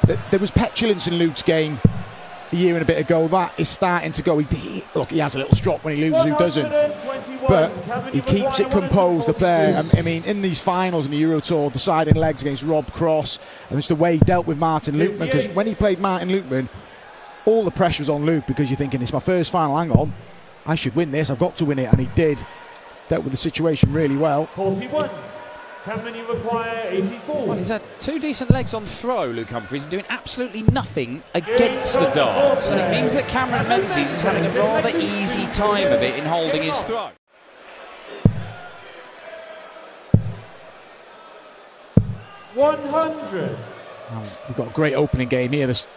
There was petulance in Luke's game a year and a bit ago. That is starting to go. Look, he has a little strop when he loses, who doesn't? But he keeps it composed, the player. I mean, in these finals in the Euro Tour, deciding legs against Rob Cross, and it's the way he dealt with Martin Lukeman, because when he played Martin Lukeman, all the pressure was on Luke, because you're thinking, it's my first final, hang on, I should win this, I've got to win it, and he did. Dealt with the situation really well. 41. Cameron, you require 84. Well, he's had 2 decent legs on throw, Luke Humphries, doing absolutely nothing against the darts, and it means that Cameron Menzies is having a rather easy time of it in holding his throw. $100. We've got a great opening game here. It's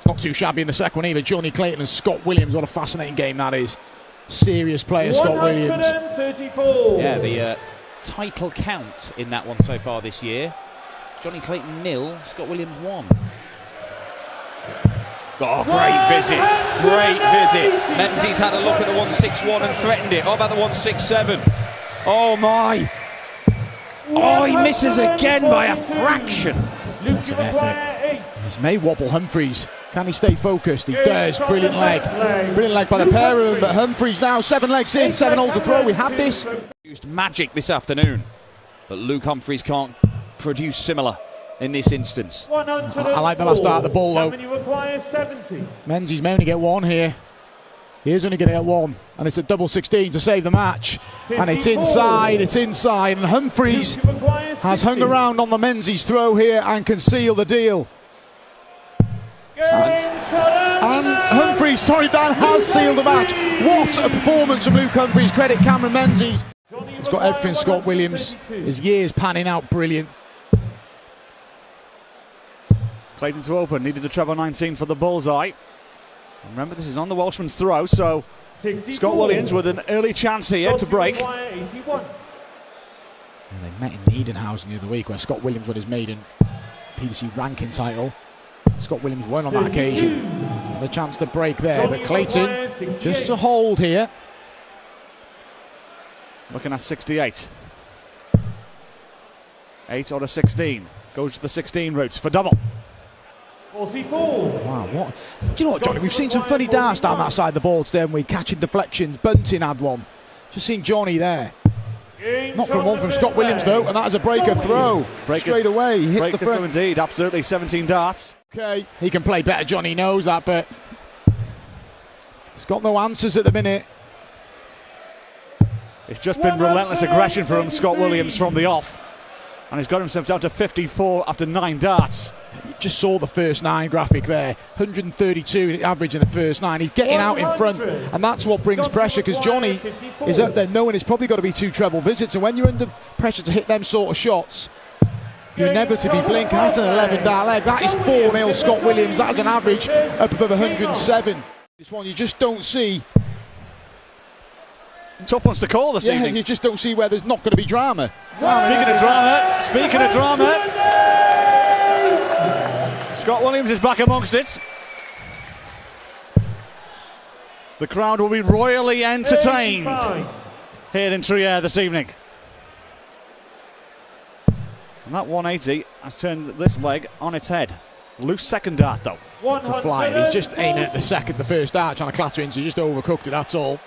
not too shabby in the second one either. Johnny Clayton and Scott Williams. What a fascinating game that is. Serious player, Scott Williams. 134. Yeah, the title count in that one so far this year. Johnny Clayton 0, Scott Williams 1. Oh, great visit. Great visit. Menzies had a look at the 161 and threatened it. How about the 167? Oh my. Oh, he misses again by a fraction. What an effort. This may wobble Humphries. Can he stay focused? He does. Brilliant leg. Brilliant leg by the pair of them. But Humphries now 7 legs in, 7 holes to throw. We had this. Used magic this afternoon, but Luke Humphries can't produce similar in this instance. I like the last start of the ball though. Menzies may only get 1 here. He is only going to get 1, and it's a double 16 to save the match. And it's inside, and Humphries has hung around on the Menzies throw here and can seal the deal. And Humphries, sorry, that has sealed the match. What a performance from Luke Humphries. Credit Cameron Menzies. He's got everything Scott Williams. His year's panning out brilliant. Clayton to open, needed a treble 19 for the bullseye. Remember, this is on the Welshman's throw, so 64. Scott Williams with an early chance here to break. And they met in Edenhausen the other week, where Scott Williams won his maiden PDC ranking title. Scott Williams won on that occasion. The chance to break there, but Clayton just to hold here. Looking at 68. 8 out of 16. Goes to the 16 routes for double. 44. Wow, what? Do you know what, Johnny? We've seen some funny darts down that side of the board today, haven't we? Catching deflections. Bunting had one. Just seeing Johnny there. Not from one from Scott Williams though, and that is a breaker throw. Straight away, he hits the front. Indeed, absolutely, 17 darts. Okay, he can play better, Johnny knows that, but he's got no answers at the minute. It's just been relentless aggression from Scott Williams from the off, and he's got himself down to 54 after 9 darts. You just saw the first 9 graphic there, 132 average in the first 9. He's getting out in front, and that's what brings pressure, because Johnny is up there knowing it's probably got to be 2 treble visits, and when you're under pressure to hit them sort of shots, you inevitably blink. And that's an 11 dart leg. That is 4-0 Scott Williams. That is an average up above 107. This one you just don't see. Tough ones to call this evening. You just don't see where there's not going to be drama. Speaking of drama, Scott Williams is back amongst it. The crowd will be royally entertained here in Trier this evening. And that 180 has turned this leg on its head. Loose second dart though. It's a fly. He's just aiming at the first dart, trying to clatter into. Just overcooked it, that's all.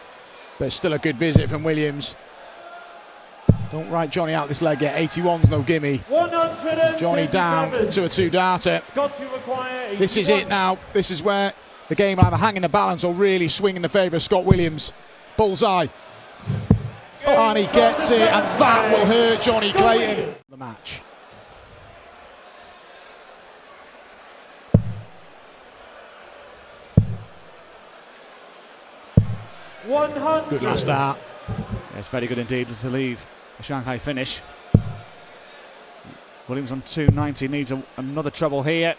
But it's still a good visit from Williams. Don't write Johnny out this leg yet. 81's no gimme. Johnny down to a 2-darter. This is it now. This is where the game either hang in the balance or really swing in the favour of Scott Williams. Bullseye. And he gets it, and that will hurt Johnny Clayton. The match. Good last start. It's very good indeed to leave a Shanghai finish. Williams on 290 needs another treble here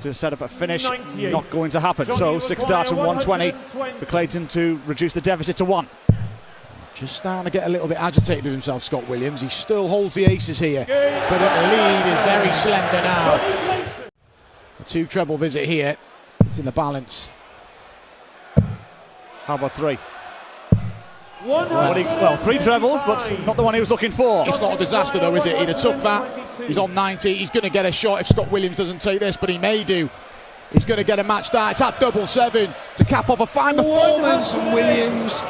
to set up a finish. Not going to happen. So 6 darts and 120 for Clayton to reduce the deficit to 1. Just starting to get a little bit agitated with himself, Scott Williams. He still holds the aces here, but the lead is very slender now. A 2 treble visit here. It's in the balance. How about 3? Well, 3 trebles, but not the one he was looking for. It's not a disaster though, is it? He'd have took that. He's on 90. He's going to get a shot if Scott Williams doesn't take this, but he may do. He's going to get a match start. It's at double 7 to cap off a fine performance. And Williams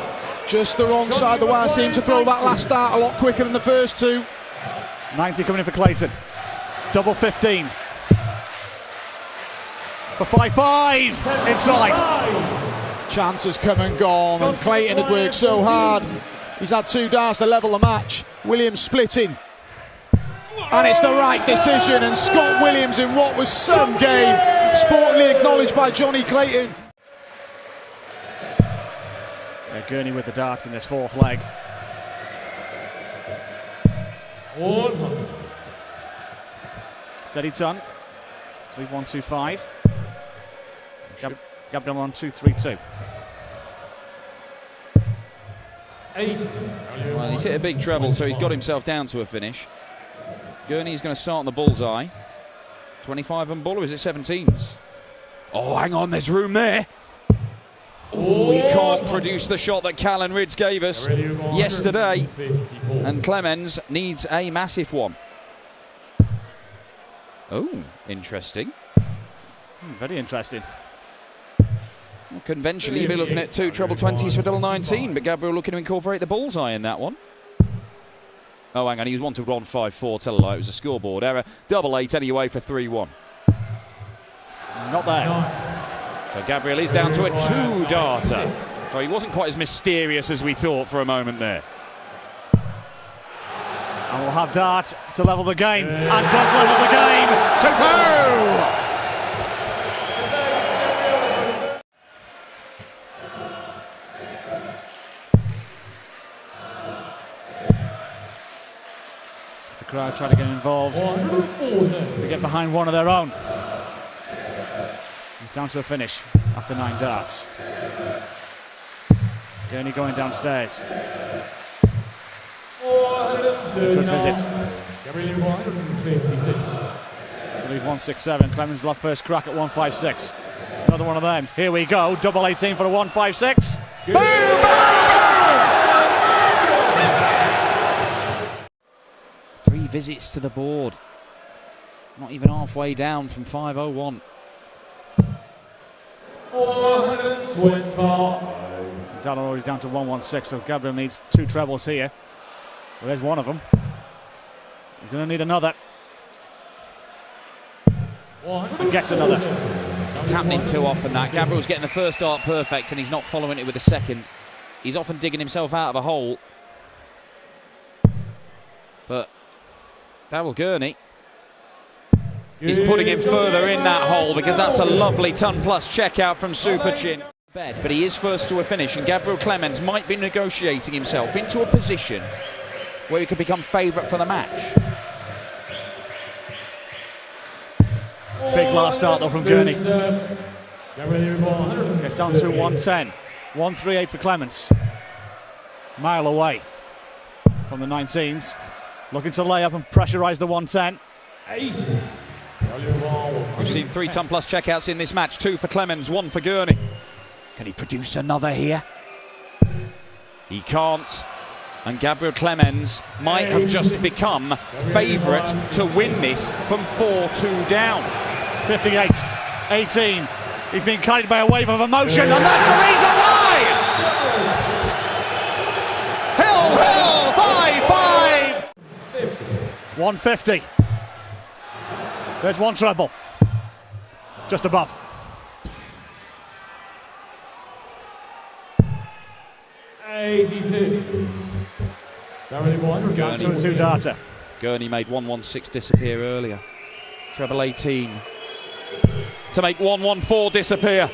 just the wrong side of the wire. Seemed to throw that last start a lot quicker than the first two. 90 coming in for Clayton. Double 15. For 5-5 inside. Chance has come and gone, and Clayton had worked so hard. He's had 2 darts to level the match. Williams splitting. And it's the right decision, and Scott Williams in what was some game, sportingly acknowledged by Johnny Clayton. Yeah, Gurney with the darts in this 4th leg. Steady ton. 3-1-2-5. Gabriel on 2-3-2. Well, he's hit a big treble, so he's got himself down to a finish. Gurney's going to start on the bullseye. 25 and bull, or is it 17s? Oh, hang on, there's room there. Oh, he can't produce the shot that Callan Ridds gave us yesterday. And Clemens needs a massive one. Oh, interesting. Very interesting. Well, conventionally, you'd be looking at 2 treble 20s for double 19, but Gabriel looking to incorporate the bullseye in that one. Oh, hang on, he was 1-1-5-4, tell a lie, it was a scoreboard error. Double 8 anyway for 3-1. Not there. So Gabriel is down to a 2-darter. So he wasn't quite as mysterious as we thought for a moment there. And we'll have dart to level the game. And does level the game. 2-2! The crowd trying to get involved to get behind one of their own. He's down to a finish after 9 darts. Gurney going downstairs. Good visit. Should leave 167. Clemens will have first crack at 156. Another one of them. Here we go. Double 18 for a 156. Boom! Boom! 3 visits to the board. Not even halfway down from 501. Dallin already down to 116, so Gabriel needs 2 trebles here. Well, there's one of them. He's going to need another. And gets another. It's happening too often that. Gabriel's getting the first dart perfect and he's not following it with the second. He's often digging himself out of a hole. But Darryl Gurney is putting him further in that hole because that's a lovely ton-plus checkout from Super Chin. But he is first to a finish, and Gabriel Clemens might be negotiating himself into a position where he could become favourite for the match. Big last start though from Gurney. Gets down to 110. 138 for Clemens. Mile away from the 19s. Looking to lay up and pressurise the 110. We've seen 3 ton-plus checkouts in this match. 2 for Clemens, 1 for Gurney. Can he produce another here? He can't. And Gabriel Clemens might have just become favourite to win this from 4-2 down. 58, 18. He's been carried by a wave of emotion, and that's the reason why! Hill, 5-5! 150. There's 1 treble. Just above. Down to a 2-darter. Gurney made 116 disappear earlier. Treble 18 to make 114 disappear.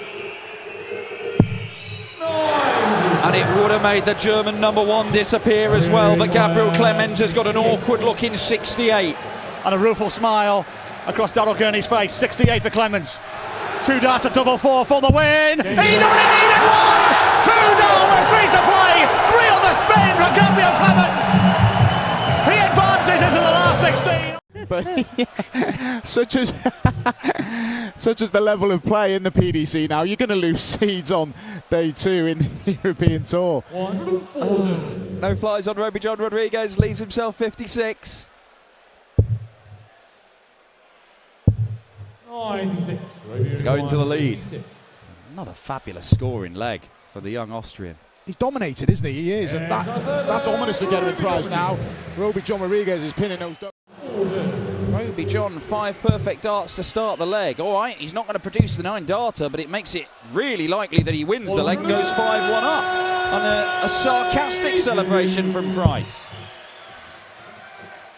And it would have made the German #1 disappear as well, but Gabriel Clemens has got an awkward looking 68. And a rueful smile across Darryl Gurney's face. 68 for Clemens. 2-darter, double 4 for the win. He only needed 1! 2 down with 3 to play. 3 on the spin for Gabriel Clemens. He advances into the last 16. But yeah, such as the level of play in the PDC now, you're going to lose seeds on day 2 in the European Tour. No flies on Roby John Rodriguez, leaves himself 56. 96. To go into the lead. Another fabulous scoring leg for the young Austrian. He's dominated, isn't he? He is, and that's ominous for Gerwyn Price now. Roby John Rodriguez is pinning those. Roby John, 5 perfect darts to start the leg. All right, he's not going to produce the 9-darter, but it makes it really likely that he wins the leg and goes 5-1 up on a sarcastic celebration from Price.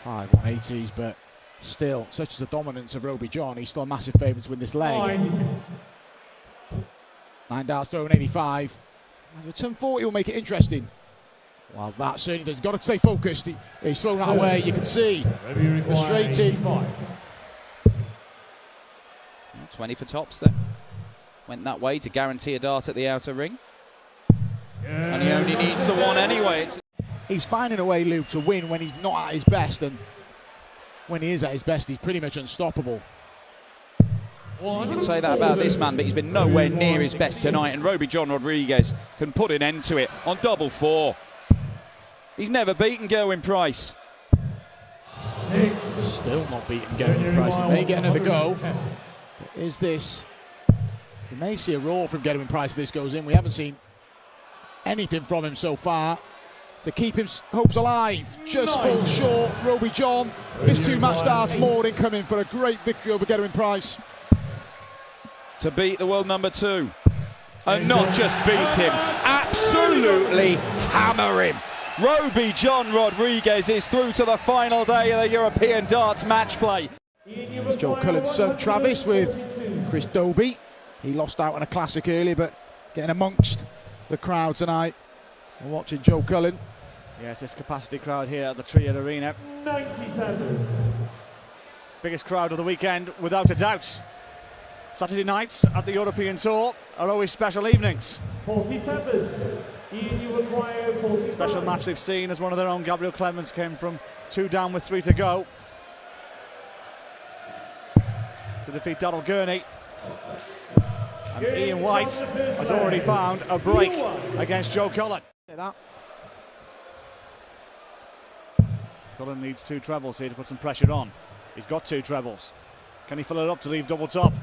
5 180s, but still, such as the dominance of Roby John, he's still a massive favourite to win this leg. 9 darts thrown 85. The turn 40 will make it interesting. Well, that certainly does. Got to stay focused. He's thrown that away. You can see frustrated. 20 for tops then. Went that way to guarantee a dart at the outer ring. And he only needs the one anyway. He's finding a way, Luke, to win when he's not at his best, and when he is at his best, he's pretty much unstoppable. You can say that about this man, but he's been nowhere near his best tonight, and Roby John Rodriguez can put an end to it on double 4. He's never beaten Gerwyn Price. Still not beaten Gerwyn Price. He may get another go. But is this... We may see a roar from Gerwyn Price if this goes in. We haven't seen anything from him so far to keep his hopes alive. Just falls short. Roby John, missed 2 match darts more than coming for a great victory over Gerwyn Price. To beat the world number 2. And not just beat him, absolutely hammer him. Roby John Rodriguez is through to the final day of the European Darts Matchplay. It's Joe Cullen's son Travis with Chris Dobie. He lost out on a classic earlier, but getting amongst the crowd tonight. We're watching Joe Cullen. Yes, this capacity crowd here at the Triad Arena. 97. Biggest crowd of the weekend, without a doubt. Saturday nights at the European Tour are always special evenings. 47. You require 45. Special match they've seen as one of their own. Gabriel Clemens came from 2 down with 3 to go to defeat Daryl Gurney. And Ian White has already found a break against Joe Cullen. Cullen needs 2 trebles here to put some pressure on. He's got 2 trebles. Can he fill it up to leave double top?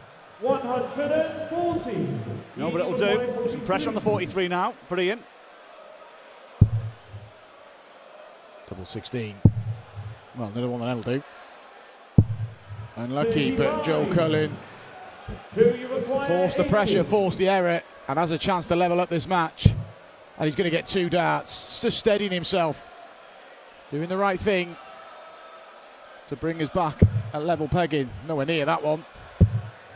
140. No, but it'll do. Some pressure on the 43 now for Ian. Double 16. Well, another one that'll do. Unlucky, but Joe Cullen forced the pressure, forced the error, and has a chance to level up this match. And he's going to get 2 darts. Just steadying himself. Doing the right thing to bring us back at level pegging. Nowhere near that one.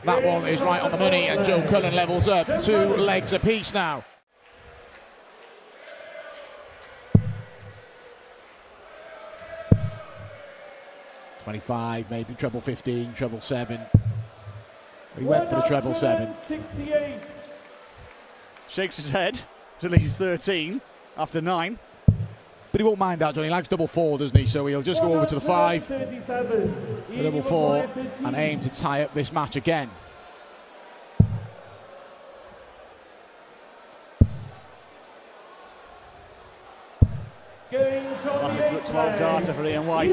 That one is right on the money, and Joe Cullen levels up. 2 legs apiece now. $25, maybe treble 15, treble 7. He went for the treble 7. 68. Shakes his head to leave 13 after 9. But he won't mind that, John. He likes double 4, doesn't he? So he'll just go over to the 5, the double 4, and aim to tie up this match again. That's a good 12 darter for Ian White.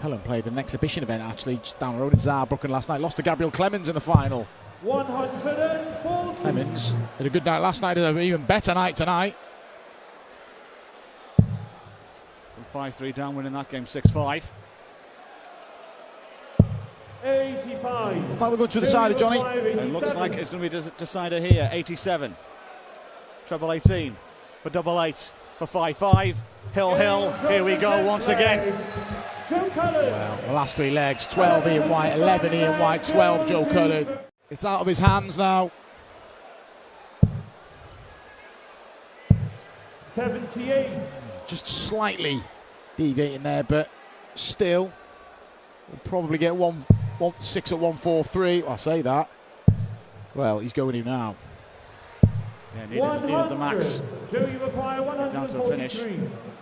Cullen played an exhibition event actually just down the road in Saarbrücken last night. Lost to Gabriel Clemens in the final. 140. Clemens had a good night last night, had an even better night tonight. 5-3 down, winning that game 6-5. 85. We're going to the side of Johnny. It looks like it's going to be a decider here. 87. Treble 18 for double 8 for 5-5. Hill, here we go once again. Well, the last 3 legs, 12 Ian White, 11 Ian White, 12 Joe Cullen. It's out of his hands now. 78. Just slightly deviating there, but still, we'll probably get 1-6 at 143. I'll say that. Well, he's going in now. Yeah, needed the max. Joe, you require 143. Down to the finish.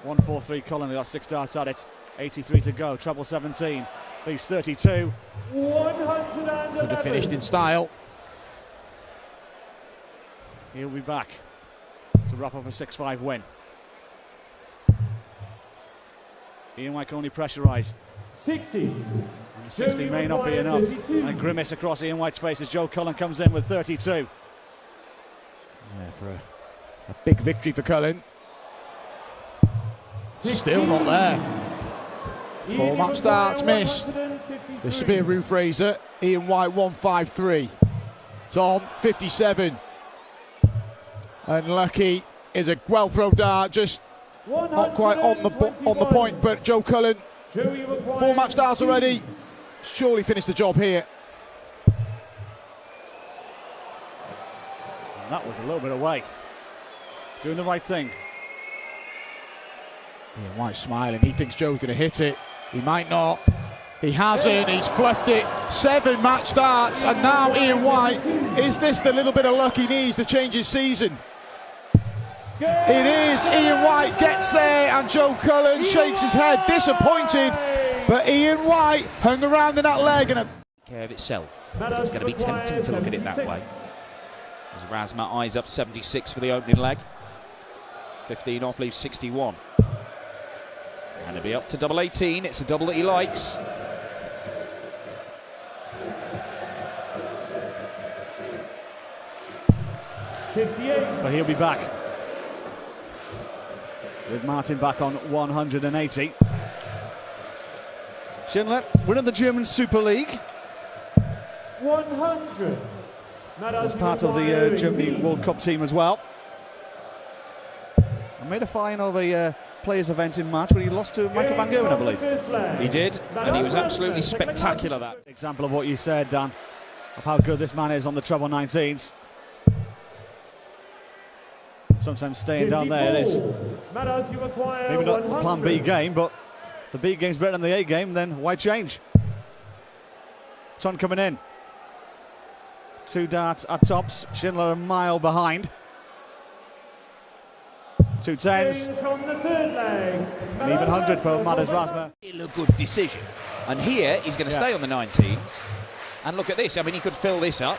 143 Cullen, he got 6 darts at it. 83 to go, treble 17. Leaves 32. 111. Could have finished in style. He'll be back to wrap up a 6-5 win. Ian White can only pressurise. 60. 60 may not be enough. And a grimace across Ian White's face as Joe Cullen comes in with 32. Yeah, for a big victory for Cullen. Still not there. 4 match starts missed. This will be a roof raiser. Ian White 153. Tom 57. Unlucky is a well thrown dart, just not quite on the point. But Joe Cullen, 4 match starts already. Surely finish the job here. And that was a little bit away. Doing the right thing. Ian White smiling. He thinks Joe's going to hit it. He might not. He hasn't. He's fluffed it. 7 match starts, and now Ian White. Is this the little bit of luck he needs to change his season? It is. Ian White gets there, and Joe Cullen shakes his head, disappointed. But Ian White hung around in that leg and care of itself. It's going to be tempting to look at it that way. As Razma eyes up 76 for the opening leg. 15 off leaves 61. And it'll be up to double 18. It's a double that he likes. But he'll be back. With Martin back on 180. Schindler winning the German Super League. 100. Was part of the Germany World Cup team as well. And made a final of a players event in March when he lost to Michael Van Gerwen, I believe. He did, and he was absolutely spectacular. That example of what you said, Dan, of how good this man is on the treble 19s. Sometimes staying down there is maybe not the plan B game, but the B game's better than the A game, then why change? Ton coming in. 2 darts at tops, Schindler a mile behind. 2 10s. An even 100 for Madas Razma. a good decision. And here he's going to stay on the 19s. And look at this. I mean, he could fill this up.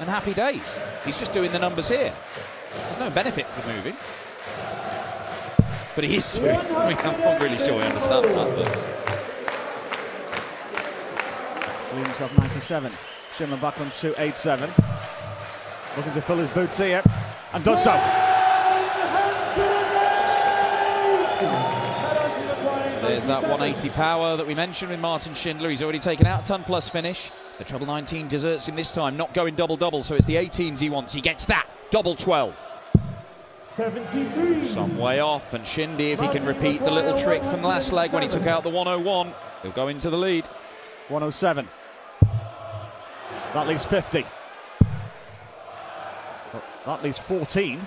And happy days. He's just doing the numbers here. There's no benefit for moving. But he is doing. I mean, I'm not really sure I understand that. But leaving himself 97. Schindler back on 287. Looking to fill his boots here. And does so. There's that 180 power that we mentioned with Martin Schindler. He's already taken out a ton plus finish. The treble 19 deserts him this time, not going double-double, so it's the 18s he wants. He gets that, double 12. 73. Some way off, and Shindy, if he can repeat the little trick from the last leg when he took out the 101, he'll go into the lead. 107. That leaves 50. That leaves 14.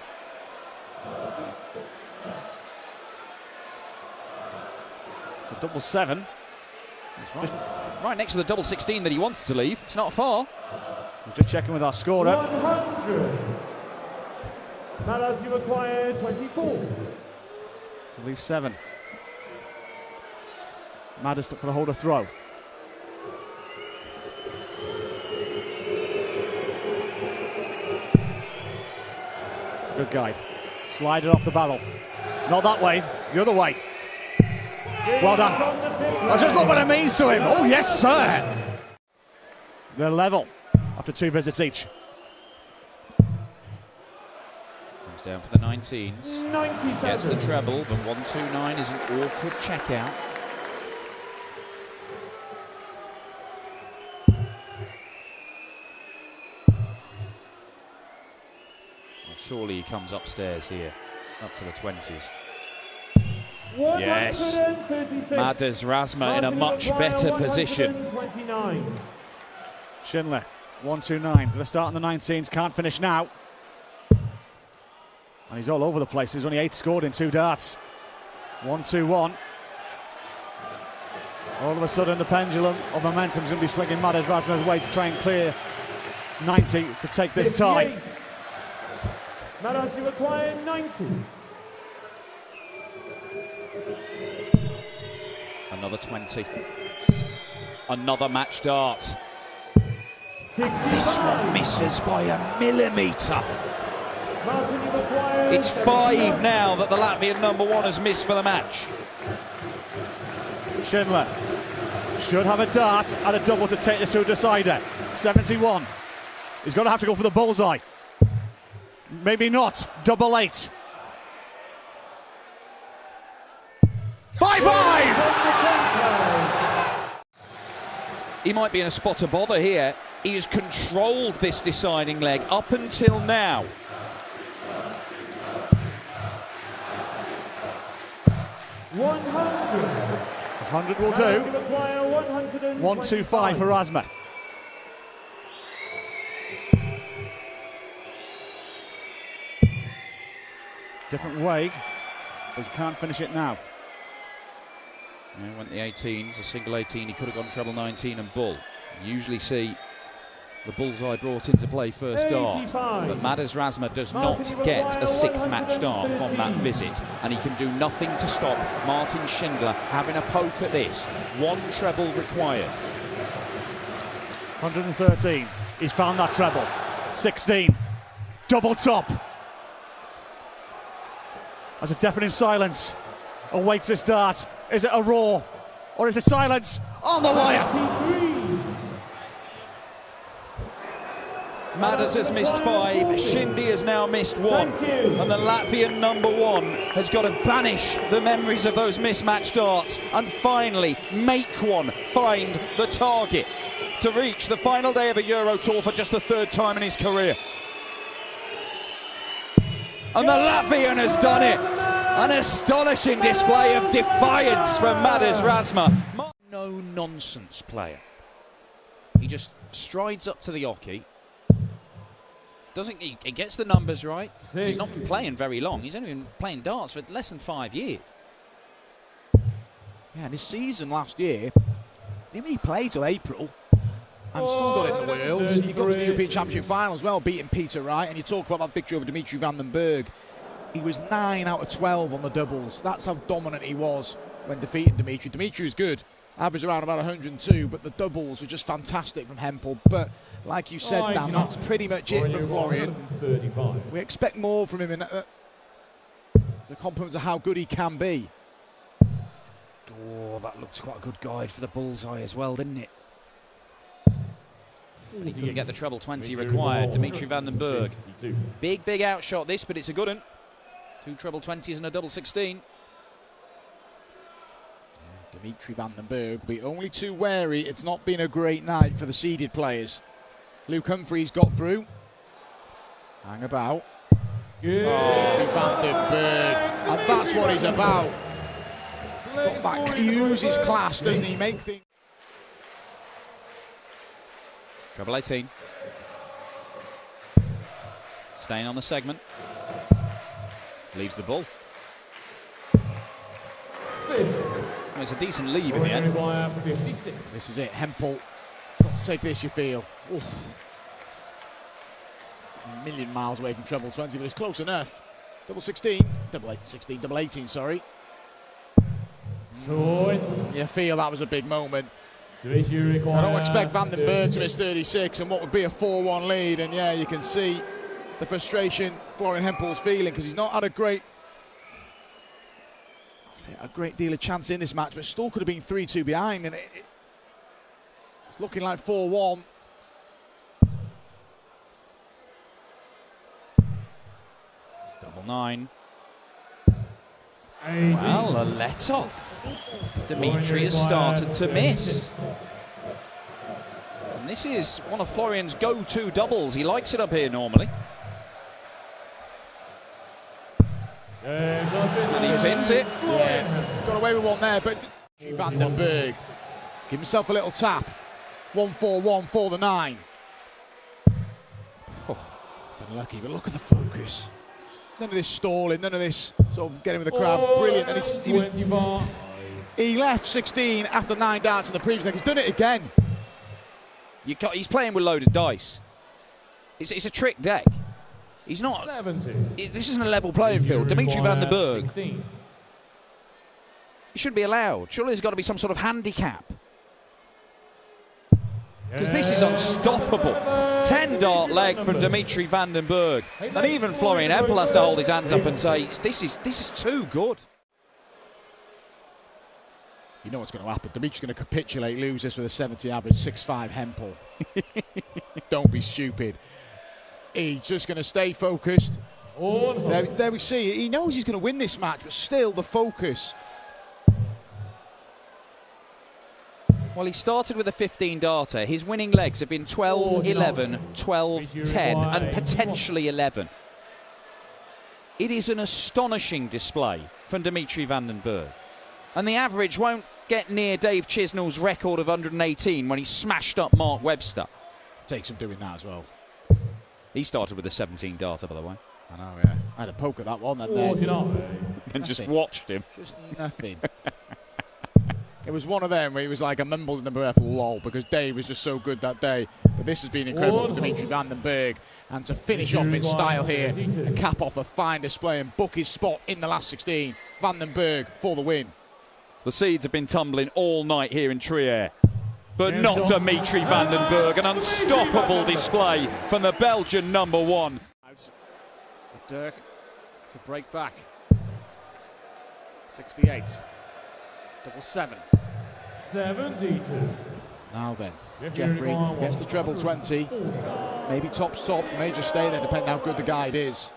So double 7. Right next to the double 16 that he wanted to leave. It's not far. We're just checking with our scorer. 100. Madas, you acquire 24. To leave 7. Madas for the holder throw. It's a good guide. Slide it off the barrel. Not that way, the other way. Well done. Oh, just look what it means to him. Oh, yes, sir. They're level after 2 visits each. Comes down for the 19s. 97. Gets the treble. The 129 is an awkward check out. Well, surely he comes upstairs here, up to the 20s. Yes, Madas Razma in a much better position. Schindler, 129. Going to start on the 19s, can't finish now. And he's all over the place. There's only 8 scored in 2 darts. 1-2-1. All of a sudden, the pendulum of momentum is going to be swinging Madas Razma's way to try and clear 90 to take this tie. Madas, you acquire 90. Another 20. Another match dart. 65. This one misses by a millimetre. Martin, you acquire It's 5 now that the Latvian #1 has missed for the match. Schindler. Should have a dart and a double to take this to a decider. 71. He's going to have to go for the bullseye. Maybe not. Double 8. 5-5! He might be in a spot of bother here. He has controlled this deciding leg up until now. 100 will do. 125 for Razma. Different way, but he can't finish it now. Yeah, went the 18s, a single 18. He could have gone treble 19 and bull. You usually see the bullseye brought into play first dart, but Madars Razma does not get a 6th match dart on that visit, and he can do nothing to stop Martin Schindler having a poke at this. 1 treble required. 113. He's found that treble. 16. Double top. As a deafening silence awaits this dart. Is it a roar or is it silence on the wire? Madars has missed 5, Shindy has now missed 1, and the Latvian number 1 has got to banish the memories of those mismatched darts and finally make one find the target to reach the final day of a Euro Tour for just the 3rd time in his career. And the Latvian has done it. An astonishing display of defiance from Madars Razma. No nonsense player. He just strides up to the oche. He gets the numbers right. He's not been playing very long. He's only been playing darts for less than 5 years. Yeah, and his season last year, he didn't really play till April. And still got in the Worlds. He got to the European Championship final as well, beating Peter Wright. And you talk about that victory over Dimitri van den Berg. He was 9 out of 12 on the doubles. That's how dominant he was when defeating Dimitri. Dimitri was good, averaged around about 102, but the doubles were just fantastic from Hempel. But like you said, Dan, that's pretty much it from Florian. We expect more from him, the compliment of how good he can be. Oh, that looked quite a good guide for the bullseye as well, didn't it? But he couldn't get the treble 20 required. Dimitri van den Berg. Big outshot this, but it's a good one. 2 treble 20s and a double 16. Dimitri van den Berg will be only too wary. It's not been a great night for the seeded players. Luke Humphreys got through. Hang about. Dimitri van den Berg. And that's what he's about. He uses class, doesn't he? Make things. Treble 18. Staying on the segment. Leaves the ball. Well, it's a decent leave in the end. This is it. Hempel. Got to take this, you feel. Oof. A million miles away from treble 20, but it's close enough. Double 16. Double 16. Double 18, sorry. You feel that was a big moment. I don't expect Van den Berg to miss 36 and what would be a 4-1 lead, and yeah, you can see the frustration Florian Hempel's feeling because he's not had a great deal of chance in this match, but still could have been 3-2 behind, and it's looking like 4-1. Double 9. Well, a let-off. Dimitri has started to miss. And this is one of Florian's go-to doubles. He likes it up here normally. And he pins it. Yeah, got away with one there, but Van den Berg give himself a little tap. 1-4-1 for the 9. Oh, it's unlucky, but look at the focus. None of this stalling, none of this sort of getting with the crowd. Brilliant. And he left 16 after 9 darts in the previous leg. He's done it again. He's playing with loaded dice. It's a trick deck. He's not. This isn't a level playing field. Dimitri van den Berg. He shouldn't be allowed. Surely there's got to be some sort of handicap. Because this is unstoppable. 10 dart leg from Dimitri van den Berg. And even Florian Hempel has to hold his hands up and say, this is too good. He You know what's going to happen. Dimitri's going to capitulate, lose this with a 70 average, 6'5" Hempel. Don't be stupid. He's just going to stay focused. There we see it. He knows he's going to win this match, but still the focus. Well, he started with a 15 darter. His winning legs have been 12, 11, 12, 10, and potentially 11. It is an astonishing display from Dimitri van den Bergh. And the average won't get near Dave Chisnell's record of 118 when he smashed up Mark Webster. Takes him doing that as well. He started with a 17 darter, by the way. I know, yeah. I had a poke at that one and then and just watched him. Just nothing. It was one of them where he was like a mumbled in the breath, lol, because Dave was just so good that day. But this has been incredible for Dimitri van den Bergh. And to finish off in style here and cap off a fine display and book his spot in the last 16, Van den Bergh for the win. The seeds have been tumbling all night here in Trier. But not Dimitri van den Bergh. An unstoppable display from the Belgian #1. Dirk to break back. 68. Double 7. 72. Now then, Jeffrey gets the treble 20. Maybe tops top, may just stay there, depending how good the guide is.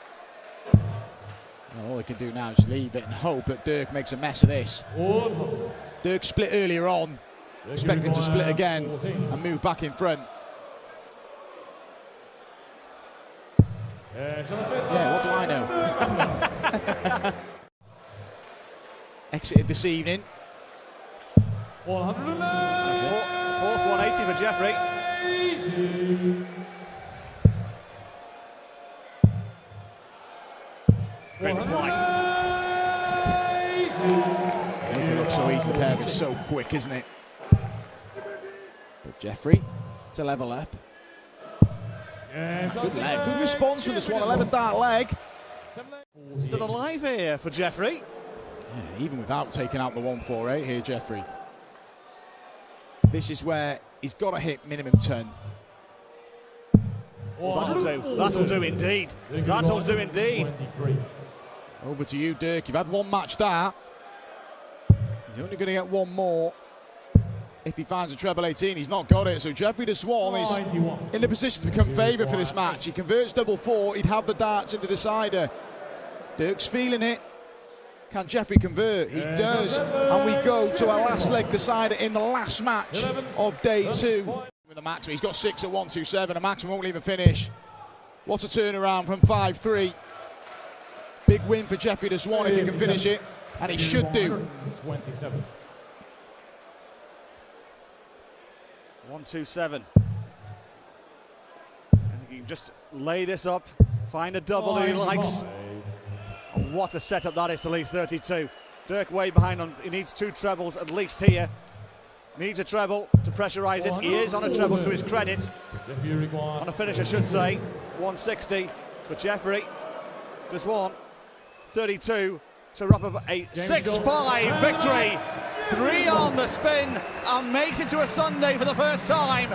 And all he can do now is leave it and hope that Dirk makes a mess of this. Dirk split earlier on, expecting to split again and move back in front. Yeah, what do I know? Exited this evening. 180. Fourth 180 for Jeffrey. Great reply. It looks so easy, the pair is so quick, isn't it? But Jeffrey to level up. Good leg, good response from the Swan, 11 dart leg. Still alive here for Jeffrey. Yeah, even without taking out the 148 here, Jeffrey. This is where he's got to hit minimum 10. Well, that'll do. That'll do indeed. That'll do indeed. Over to you, Dirk. You've had one match dart. You're only going to get one more. If he finds a treble 18, he's not got it. So Jeffrey de Swan is in the position to become favourite for this match. He converts double 4, he'd have the darts in the decider. Dirk's feeling it. Can Jeffrey convert? He does. And we go to our last leg decider in the last match of day 2. With the maximum, he's got 6 at 127. A maximum won't even finish. What a turnaround from 5-3. Big win for Jeffrey de Swan if he can finish it. And he should do. 127. And he can just lay this up, find a double that he likes. And what a setup that is to lead 32. Dirk way behind on, he needs 2 trebles at least here. Needs a treble to pressurise it. He is on a treble to his credit. On a finish, I should say. 160 for Jeffrey. This one, 32 to wrap up a 6-5 victory. 3 on the spin and makes it to a Sunday for the first time.